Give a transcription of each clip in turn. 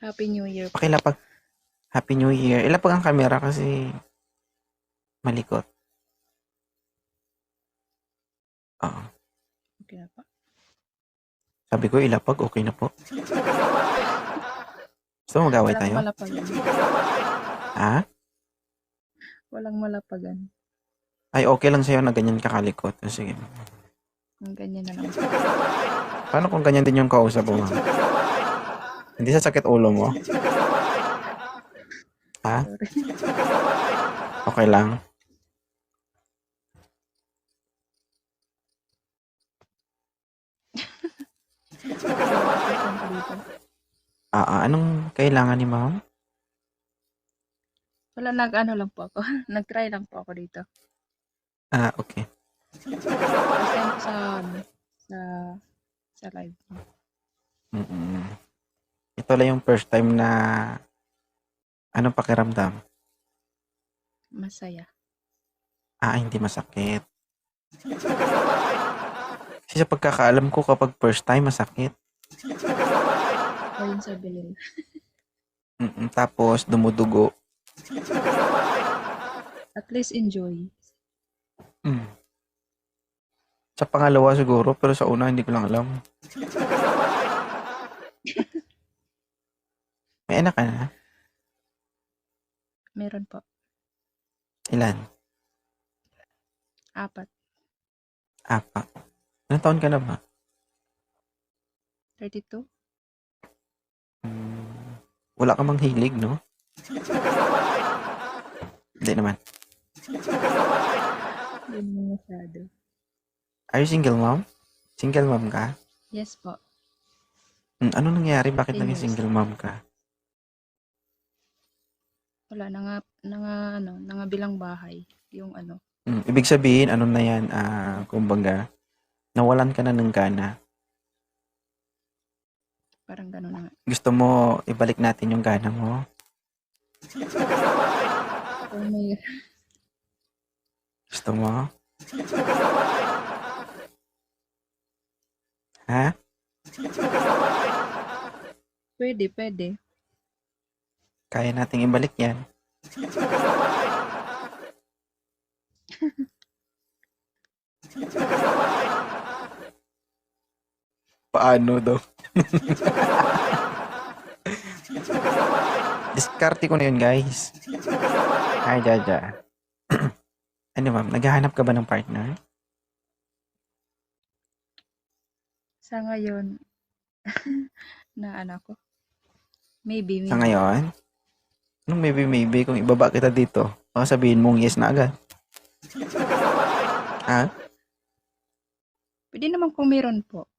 Happy New Year po. Pakilapag. Happy New Year. Ilapag ang camera kasi malikot. Oo. Okay na po. Sabi ko ilapag, okay na po. Gusto mo mag-away Walang tayo? malapagan. Ha? Walang malapagan. Ay, okay lang sa'yo na ganyan kakalikot. Sige. Ang ganyan na lang. Paano kung ganyan din yung kausap mo? Hindi sa sakit ulo mo? Ha? Sorry. Okay lang? Anong kailangan ni ma'am? Wala, nag-ano lang po ako. Nag-try lang po ako dito. Okay. First time ko sa live. Ito lang yung first time na anong pakiramdam? Masaya. Hindi masakit. Kasi sa pagkakaalam ko kapag first time masakit. Ayun sa bilin. Tapos dumudugo. At least enjoy. Sa pangalawa siguro, pero sa una hindi ko lang alam. May anak ka na? Meron po. Ilan? 4. 4. Ilang taon ka na ba? 32. Wala ka mang hilig, no? Hindi naman. Hindi mo masyado. Are you single mom? Single mom ka? Yes po. Ano nangyari? Bakit 10 naging years. single mom ka? Wala, nangabilang bahay. Yung ano. Ibig sabihin, ano na yan, kumbaga, nawalan ka na ng gana. Parang gano'n na nga. Gusto mo ibalik natin yung gana mo? So, may Gusto mo? Ha? pwede. Kaya nating ibalik yan. Paano daw? Diskarte ko na yun, guys. Hi, Jaja. Ano ma'am, naghahanap ka ba ng partner? sa ngayon, na ano ko. Maybe. Sa ngayon? Anong maybe? Kung ibaba kita dito, baka sabihin mong yes na agad. Ha? Pwede naman kung meron po.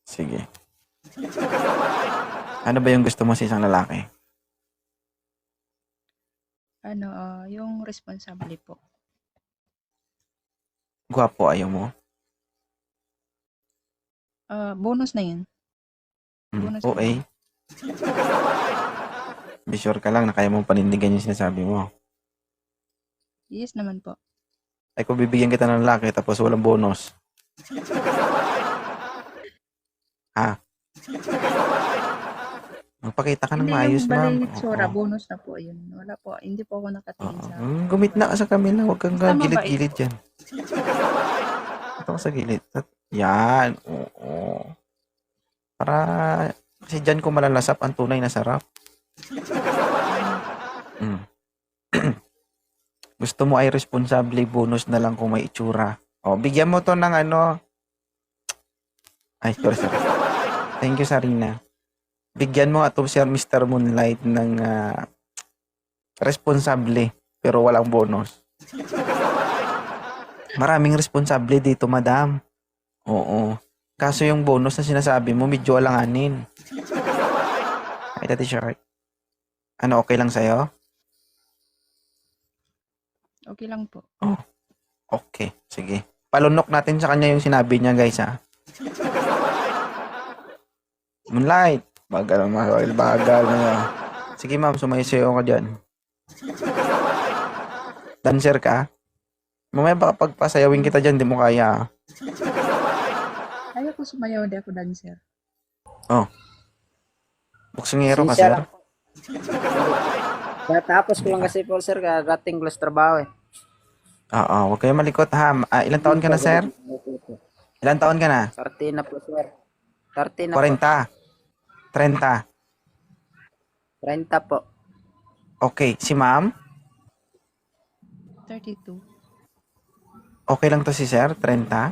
Sige. Ano ba yung gusto mo sa isang lalaki? Yung responsable po. Gwapo, ayaw mo? Bonus na yun. Bonus na Okay. Be sure ka lang na kaya mong panindigan yung sinasabi mo. Yes naman po. Ay kung bibigyan kita ng lalaki tapos walang bonus. Ha? Magpakita ka ng Hindi, maayos, yung ma'am. bali tsura, Oo. bonus na po yun. Wala po, hindi po ako nakatingin sa... Gumit na ka sa kamila. Huwag kang Basta mabait gilid-gilid po. dyan. Ito ka sa gilid. Yan. Oo. Para kasi dyan ko malalasap ang tunay na sarap. Gusto mo ay responsable, bonus na lang kung may itsura. Bigyan mo to ng ano. Ay, sorry. Thank you, Sarina. Bigyan mo ato si Mr. Moonlight ng responsable pero walang bonus. Maraming responsable dito, madam. Oo. Kaso yung bonus na sinasabi mo, medyo alanganin. Ay, Tati Shark. Ano, okay lang sa'yo? Okay lang po. Okay, sige. Palunok natin sa kanya yung sinabi niya, guys, ha? Moonlight. Bagal na. Sige, ma'am, sumayaw ka dyan. Dancer ka? Mamaya baka pagpasayawin kita dyan, di mo kaya. Ayaw ko sumayaw, hindi ako dancer. Buksingero ka, Sincere sir? ako. Tapos ko lang kasi po, sir, karating ko lang sa trabaho eh. Oo, huwag kayong malikot ha. Ilang taon ka na, sir? Ilang taon ka na? 30 na po, sir. 30 na po. 40? 30? 30 po. Okay, si ma'am? 32. Okay lang to si sir? 30?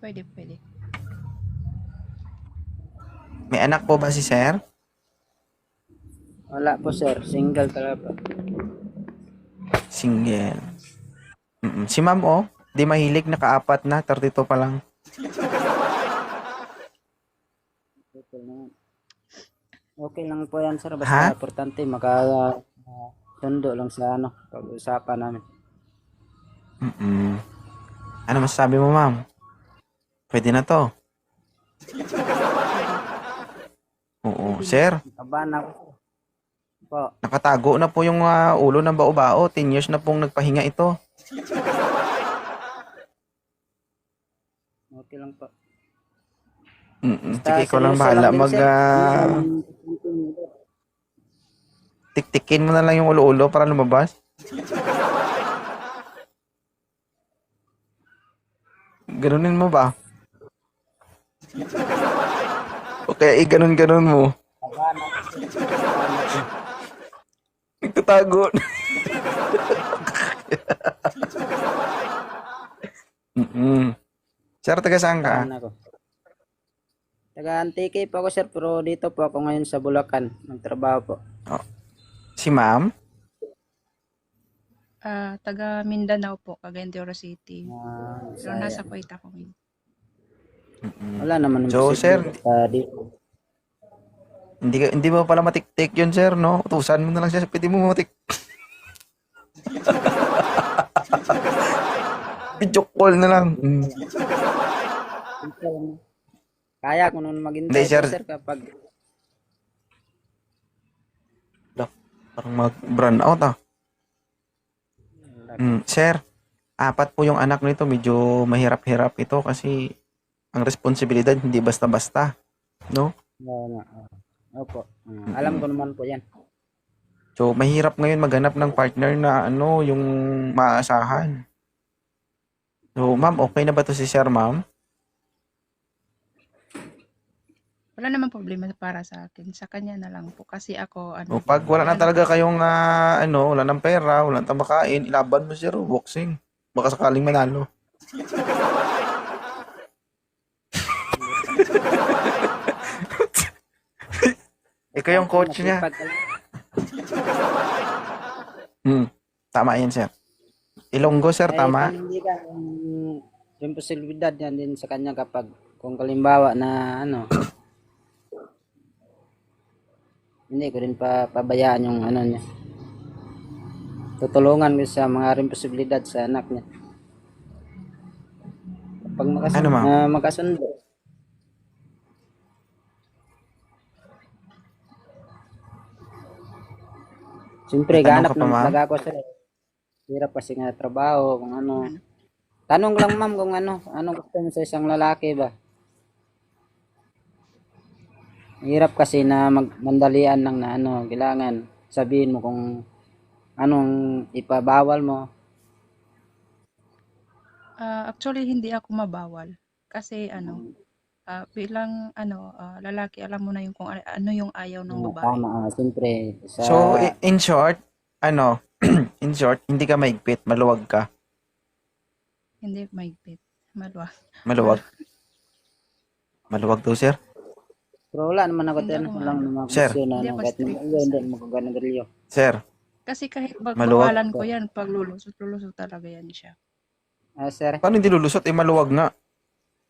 Pwede, pwede. May anak po ba si sir? Wala po, sir. Single talaga po. Single. Si ma'am, oh. Di mahilig, naka-4 na. 32 pa lang. Okay lang po yan, sir. Basta importante sundo lang sa pag-usapan namin. Ano masasabi mo, ma'am? Pwede na to. Oo, sir. Kabahan ako, sir. Po. Nakatago na po yung ulo ng bao-bao. 10 years na pong nagpahinga ito. Okay lang po. Sige, ikaw lang bahala. Tiktikin mo na lang yung ulo-ulo para lumabas. Ganunin mo ba? Okay, ganun-ganun mo. Nagtatago. Sir, taga saan ka? Kabahan ako. Taga-Antique po ako, sir. Pero dito po ako ngayon sa Bulacan. Nagtrabaho po. Si ma'am? Taga Mindanao po, Cagayan de Oro City. Pero Saya. nasa Kuwait ako ngayon. Wala naman. So, sir, Dito. hindi mo pala matik-tik yun, sir, no? Utusan mo na lang siya. Pwede mo matik. Video call na lang. Kaya ko nun maghintay, Hindi, sir. sir, kapag Parang mag-burn out, ah. Sir, 4 po yung anak nito. Medyo mahirap-hirap ito kasi ang responsibilidad hindi basta-basta. No? Opo. Alam ko naman po yan. So, mahirap ngayon maghanap ng partner na yung maasahan. So, ma'am, okay na ba to si sir, ma'am? Wala namang problema para sa akin. Sa kanya na lang po. Kasi ako, O pag wala na talaga kayong wala ng pera, wala nang makain, ilaban mo siya boxing. Baka sakaling manalo. Ikaw yung coach niya. Tama yan, sir. Ilonggo, sir, tama? Hindi ka, yung posibilidad yan din sa kanya kapag kung kalimbawa na hindi ko rin pabayaan yung niya. Tutulungan ko sa mga rin posibilidad sa anak niya. Pag magkasundo. Siyempre, ganap ng talaga ako, sir. Hirap kasi nga trabaho, kung ano. Tanong lang, ma'am, kung ano gusto mo sa isang lalaki ba? Hirap kasi na mandalian lang na kailangan sabihin mo kung anong ipabawal mo. Actually, hindi ako mabawal. Kasi bilang lalaki, alam mo na yung kung ano yung ayaw ng babae. Tama, siyempre. So, in short, in short, hindi ka maigpit, maluwag ka. Hindi maigpit. Maluwag. Maluwag. Maluwag daw, sir. Pero wala naman ako Hindi din. ako Walang naman Sir. gusto na Hindi ako kahit strict. hindi magkaganagalyo. Sir, Kasi kahit Maluwag. bawalan ko yan, pag lulusot talaga yan siya. Sir. paano hindi lulusot? Maluwag nga.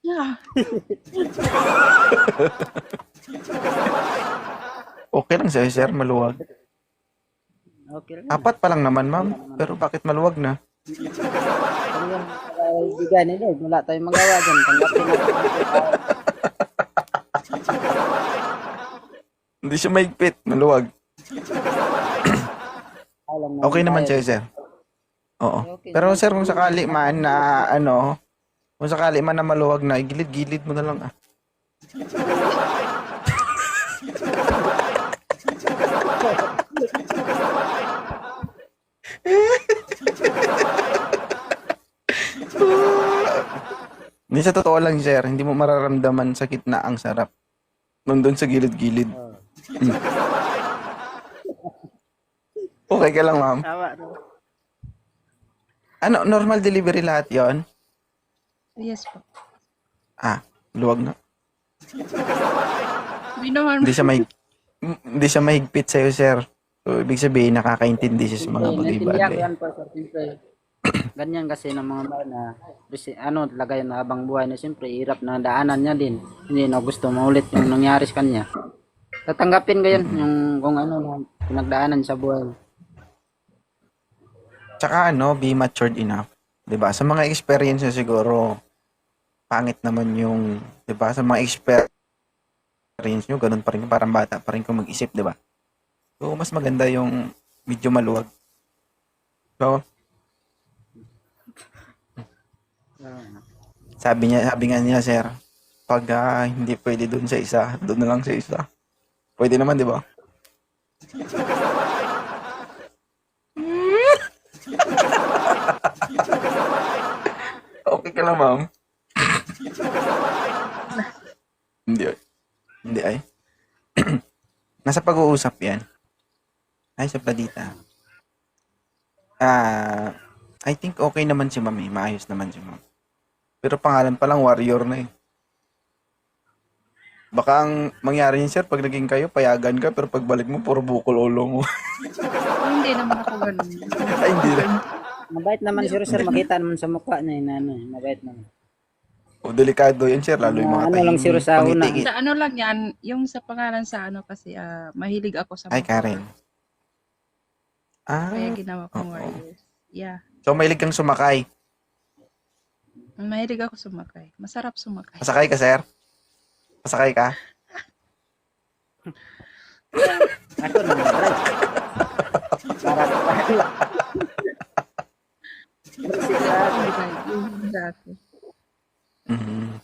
Yeah. Okay lang sa'yo, sir, maluwag. Okay lang. 4 pa lang naman, ma'am. Pero bakit maluwag na? Ano yan? Kaibigan nila. Wala tayong magawa dyan. Tanggapin natin. Hindi siya maigpit, maluwag. Okay naman siya, sir. Oo. Pero sir, kung sakali man na kung sakali man na maluwag na, igilid-gilid mo na lang. Hindi, sa totoo lang, sir, hindi mo mararamdaman sa gitna ang sarap. Nandun sa gilid-gilid. Oh. Okay ka lang, ma'am? Tawa, no? Ano, normal delivery lahat yon? Yes po. Luwag na. Hindi naman. Hindi siya mahigpit sa'yo, sir. So, ibig sabihin, nakakaintindi siya sa mga Naintindihan ko bagay-bagay. yan po, sir. Siyempre, ganyan kasi ng mga mahal na lagay na habang buhay na siyempre, hirap na daanan niya din. Hindi na gusto maulit yung nangyari sa kanya. Tatanggapin ko yan, yung kung ano na pinagdaanan sa buhay. Tsaka be matured enough. 'Di ba? Sa mga experience niya siguro, pangit naman yung, 'di ba? Sa mga experience niyo, ganun pa rin, parang bata pa rin kung mag-isip, 'di ba? So, mas maganda yung medyo maluwag. So, sabi nga niya, sir, pag hindi pwede doon sa isa, doon na lang sa isa. Pwede naman, 'di ba? Okay ka lang, ma'am? Hindi. Hindi ay. Nasa pag-uusap yan. Ay, sa Pladita. I think okay naman si ma'am eh. Maayos naman si ma'am. Pero pangalan pa lang, warrior na eh. Baka ang mangyari niyan, sir, pag naging kayo, payagan ka, pero pagbalik mo, puro bukol ulo mo. Hindi naman ako ganun. Ay, hindi rin. Mabait naman sir, makita naman sa mukha niya, mabait naman. O, delikado yan, sir, lalo yung mga Ano lang, sir, sa una. pangiti. Sa ano lang yan, yung sa pangalan sa ano kasi mahilig ako sa Ay, motor. Karen. Kaya ginawa kong oo. warriors. Yeah. So, mahilig kang sumakay. Mahilig ako sumakay. Masarap sumakay. Masakay ka, sir? Masakay ka? Ako naman, right? Yung dati. Mhm.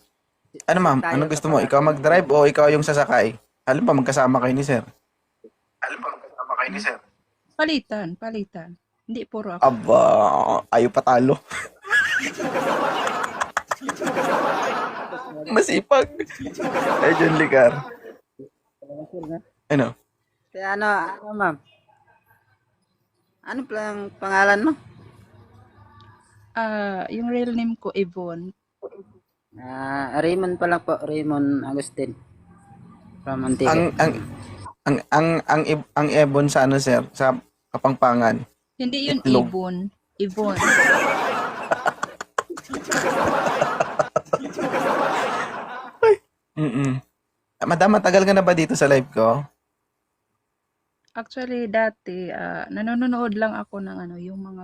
Ano, ma'am? Anong gusto mo? Ikaw mag-drive o ikaw yung sasakay? Alam ba, magkasama kayo ni sir? Palitan. Hindi puro ako. Aba, ayaw patalo. Masipag. Ay, John Licar. Ano? Kaya ano ma'am? Ano palang pangalan mo? Yung real name ko, Yvonne. Raymond pala po, Raymond Agustin. From Antique. Ang Ebon sa ano, sir? Sa Kapampangan. Hindi yun Itlog. Yvonne. Madam, matagal ka na ba dito sa live ko? Actually, dati, nanonood lang ako ng yung mga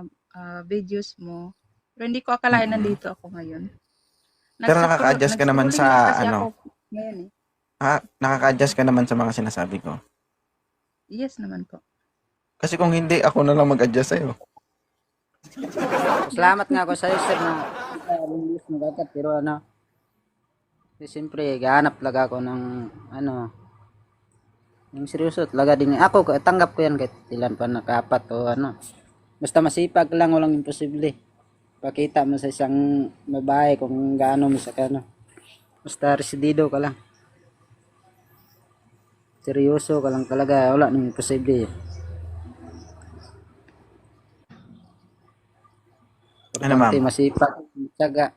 videos mo. Pero hindi ko akalain nandito ako ngayon. Pero nakaka-adjust ka naman sa Nag-scrolling lang kasi ano? ako ngayon eh. Nakaka-adjust ka naman sa mga sinasabi ko. Yes naman po. Kasi kung hindi, ako na lang mag-adjust sa'yo. Salamat nga ako sa iyo, sir, na release mo agad. Pero siyempre, gahanap talaga ako ng yung seryoso talaga din. Ako, tanggap ko yan kahit ilan pa nakapat o Basta masipag lang, walang imposible. Pakita mo sa isang babae kung gaano mo sa Basta residido ka lang. Seryoso ka lang talaga, wala nang imposible. Ano, ma'am? Masipag, tsaga.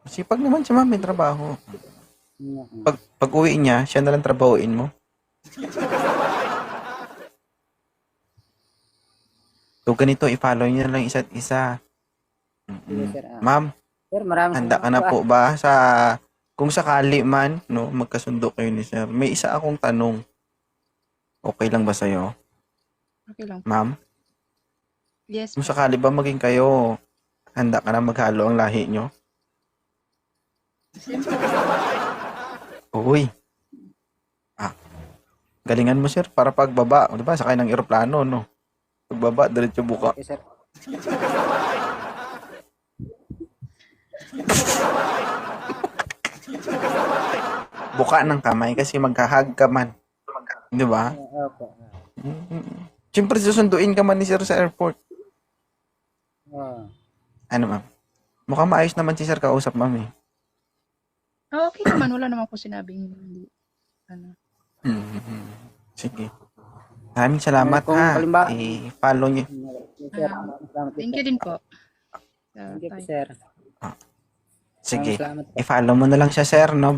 Masipag naman siya, ma'am. May trabaho. Pag uwi niya, siya na lang trabahuin mo. So, ganito, i-follow niyo na lang isa't isa. Sige, sir. Ma'am, Sir, maraming handa ka na salamat po ba sa kung sakali man, magkasundo kayo ni sir? May isa akong tanong. Okay lang ba sa'yo? Okay lang. Ma'am, Yes. kung sakali ba maging kayo, handa ka na maghalo ang lahi nyo? Siyempre. Uy. Galingan mo, sir, para pagbaba, di ba, sakay ng eroplano, no? Pagbaba, diretso buka. Okay, sir. buka ng kamay kasi maghahag ka man. Di ba? Opo. Siyempre, susunduin ka man ni sir sa airport. Oo. Ano, ma'am? Mukhang maayos naman si sir kausap, ma'am eh. Okay naman, wala naman po sinabing hindi. Ano. Sige. Maraming salamat Kung ha. halimbawa- I-follow niyo. Sir, Ah, salamat Thank po. you din po. Thank you po, Time. sir. Sige. Salamat po. I-follow mo na lang siya, sir, no?